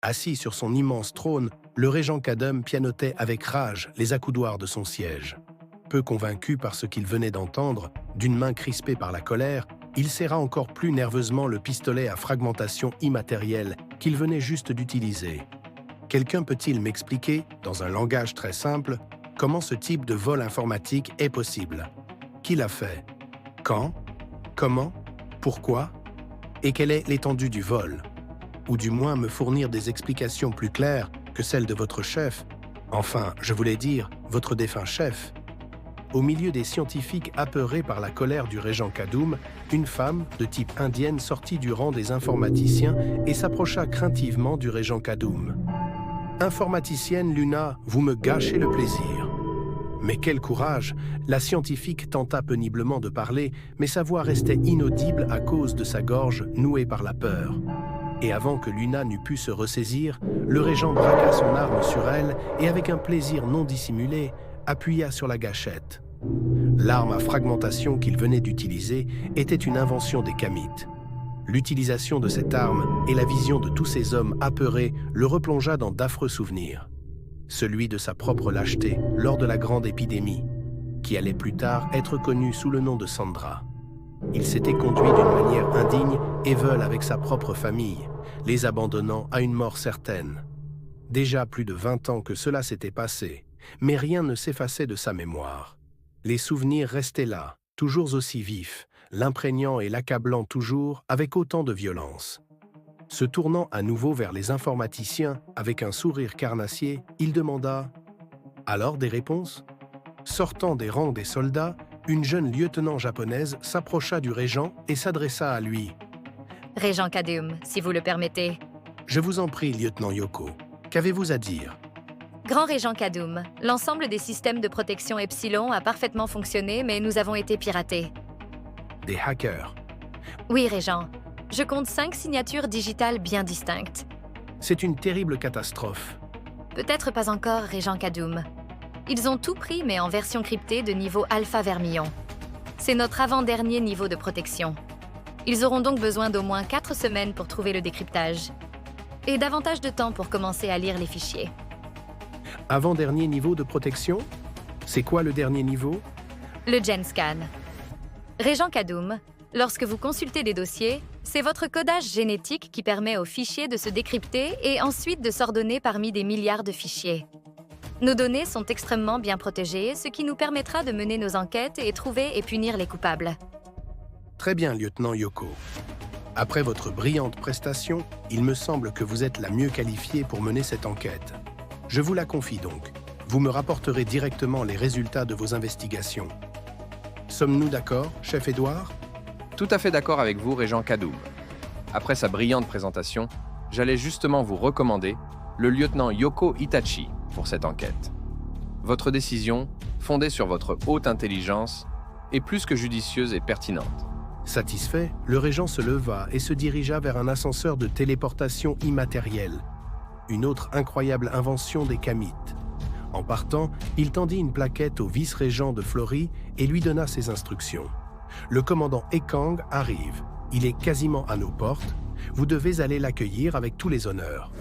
Assis sur son immense trône, le régent Kadum pianotait avec rage les accoudoirs de son siège. Peu convaincu par ce qu'il venait d'entendre, d'une main crispée par la colère, il serra encore plus nerveusement le pistolet à fragmentation immatérielle qu'il venait juste d'utiliser. Quelqu'un peut-il m'expliquer, dans un langage très simple, comment ce type de vol informatique est possible? Qui l'a fait? Quand? Comment? Pourquoi? Et quelle est l'étendue du vol? Ou du moins me fournir des explications plus claires que celles de votre chef, enfin, je voulais dire, votre défunt chef. Au milieu des scientifiques apeurés par la colère du régent Kadum, une femme, de type indienne, sortit du rang des informaticiens et s'approcha craintivement du régent Kadum. « Informaticienne Luna, vous me gâchez le plaisir. » Mais quel courage! La scientifique tenta péniblement de parler, mais sa voix restait inaudible à cause de sa gorge nouée par la peur. Et avant que Luna n'eût pu se ressaisir, le régent braqua son arme sur elle et avec un plaisir non dissimulé, appuya sur la gâchette. L'arme à fragmentation qu'il venait d'utiliser était une invention des Kamites. L'utilisation de cette arme et la vision de tous ces hommes apeurés le replongea dans d'affreux souvenirs. Celui de sa propre lâcheté lors de la grande épidémie, qui allait plus tard être connue sous le nom de Sandra. Il s'était conduit d'une manière indigne et veule avec sa propre famille, les abandonnant à une mort certaine. Déjà plus de 20 ans que cela s'était passé, mais rien ne s'effaçait de sa mémoire. Les souvenirs restaient là, toujours aussi vifs, l'imprégnant et l'accablant toujours avec autant de violence. Se tournant à nouveau vers les informaticiens, avec un sourire carnassier, il demanda « Alors des réponses ?» Sortant des rangs des soldats, une jeune lieutenant japonaise s'approcha du régent et s'adressa à lui. « Régent Kadum, si vous le permettez. »« Je vous en prie, lieutenant Yoko. Qu'avez-vous à dire ?» Grand Régent Kadum, l'ensemble des systèmes de protection Epsilon a parfaitement fonctionné, mais nous avons été piratés. » Des hackers. Oui, Régent. Je compte 5 signatures digitales bien distinctes. C'est une terrible catastrophe. Peut-être pas encore, Régent Kadum. Ils ont tout pris, mais en version cryptée de niveau Alpha Vermillon. C'est notre avant-dernier niveau de protection. Ils auront donc besoin d'au moins 4 semaines pour trouver le décryptage. Et davantage de temps pour commencer à lire les fichiers. Avant-dernier niveau de protection? C'est quoi le dernier niveau? Le GenScan. Régent Kadum, lorsque vous consultez des dossiers, c'est votre codage génétique qui permet aux fichiers de se décrypter et ensuite de s'ordonner parmi des milliards de fichiers. Nos données sont extrêmement bien protégées, ce qui nous permettra de mener nos enquêtes et trouver et punir les coupables. Très bien, lieutenant Yoko. Après votre brillante prestation, il me semble que vous êtes la mieux qualifiée pour mener cette enquête. Je vous la confie donc. Vous me rapporterez directement les résultats de vos investigations. Sommes-nous d'accord, chef Edouard? Tout à fait d'accord avec vous, Régent Kadum. Après sa brillante présentation, j'allais justement vous recommander le lieutenant Yoko Itachi pour cette enquête. Votre décision, fondée sur votre haute intelligence, est plus que judicieuse et pertinente. Satisfait, le régent se leva et se dirigea vers un ascenseur de téléportation immatérielle, une autre incroyable invention des Kamites. En partant, il tendit une plaquette au vice-régent de Florie et lui donna ses instructions. Le commandant Ekang arrive. Il est quasiment à nos portes. Vous devez aller l'accueillir avec tous les honneurs.